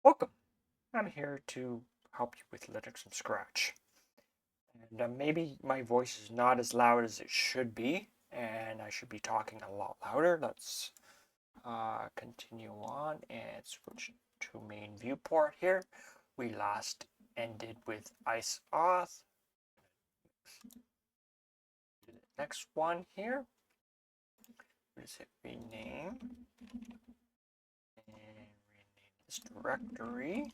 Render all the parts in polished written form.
Welcome. I'm here to help you with Linux from scratch. And maybe my voice is not as loud as it should be, and I should be talking a lot louder. Let's continue on and switch to main viewport here. We last ended with ice auth. The next one here. Let's hit rename. And rename this directory.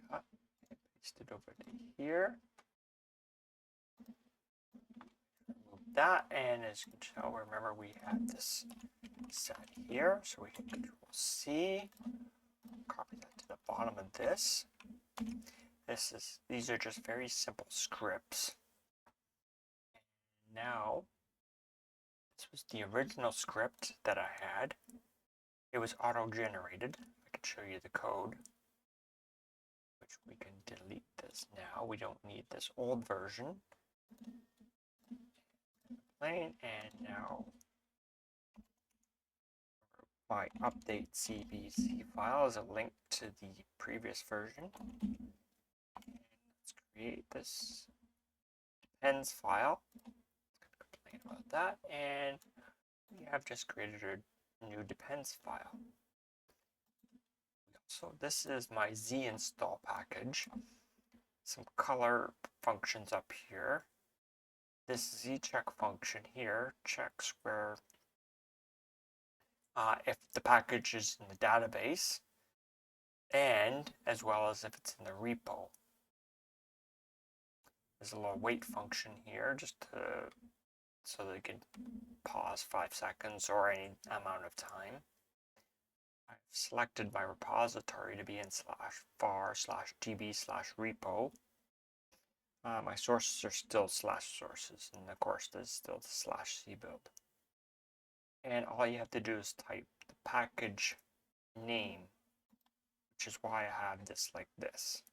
Cut and paste it over to here. Remove that, and as you can tell, remember we have this set here, so we can Control C, copy that to the bottom of this. These are just very simple scripts. And now, this was the original script that I had. It was auto-generated. I can show you the code, which we can delete this now. We don't need this old version. Plain, and now my update CBC file is a link to the previous version. Let's create this depends file. Complain about that, and we have just created a new depends file. So this is my zinstall package. Some color functions up here. This zcheck function here checks where if the package is in the database, and as well as if it's in the repo. There's a little wait function here just so they can pause 5 seconds or any amount of time. I've selected my repository to be in /var/db/repo. My sources are still /sources, and of course there's still the /cbuild. And all you have to do is type the package name, which is why I have this like this.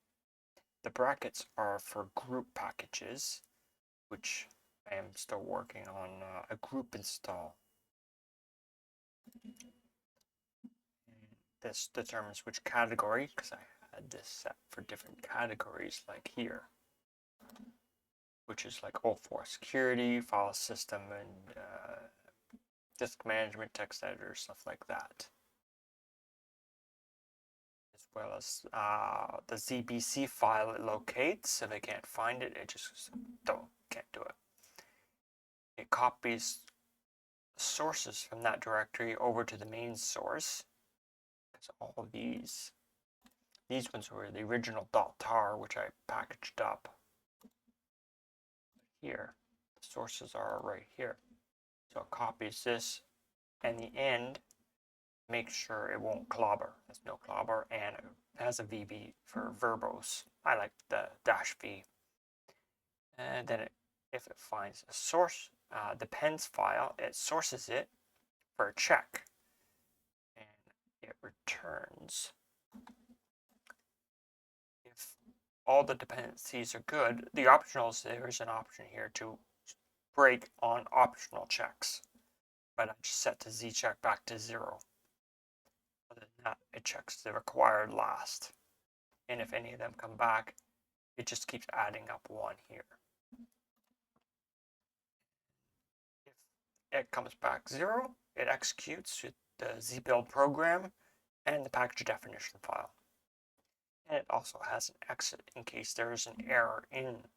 The brackets are for group packages, which I am still working on a group install. This determines which category, because I had this set for different categories like here, which is like O4 security, file system, and disk management, text editor, stuff like that. As well as the ZBC file it locates. If I can't find it, it just can't do it. It copies sources from that directory over to the main source. Because all of these ones were the original .tar, which I packaged up. Here, the sources are right here. So it copies this, and the end makes sure it won't clobber. There's no clobber, and it has a VB for verbose. I like the -v. And then if it finds a source depends file, it sources it for a check, and it returns if all the dependencies are good. The optionals, there's an option here to break on optional checks, but I just set the zcheck back to 0. Other than that, it checks the required last, and if any of them come back, it just keeps adding up 1 here. If it comes back 0, it executes the zbuild program and the package definition file. And it also has an exit in case there is an error in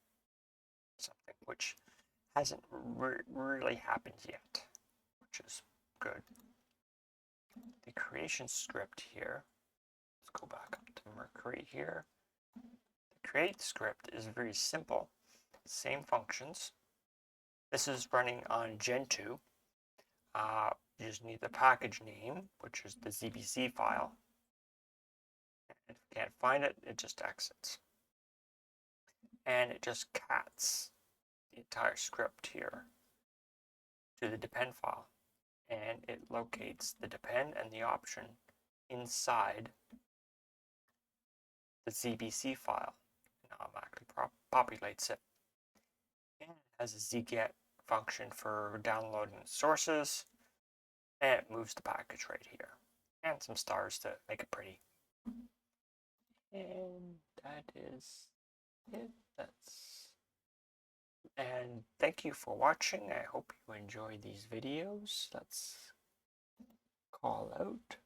something, which hasn't really happened yet, which is good. The creation script here, let's go back up to Mercury here. The create script is very simple, same functions. This is running on Gentoo. You just need the package name, which is the ZBC file. And if you can't find it, it just exits. And it just cats the entire script here to the depend file. And it locates the depend and the option inside the ZBC file and automatically populates it. And it has a zget function for downloading sources, and it moves the package right here. and some stars to make it pretty. And that is it. And thank you for watching. I hope you enjoy these videos. Let's call out.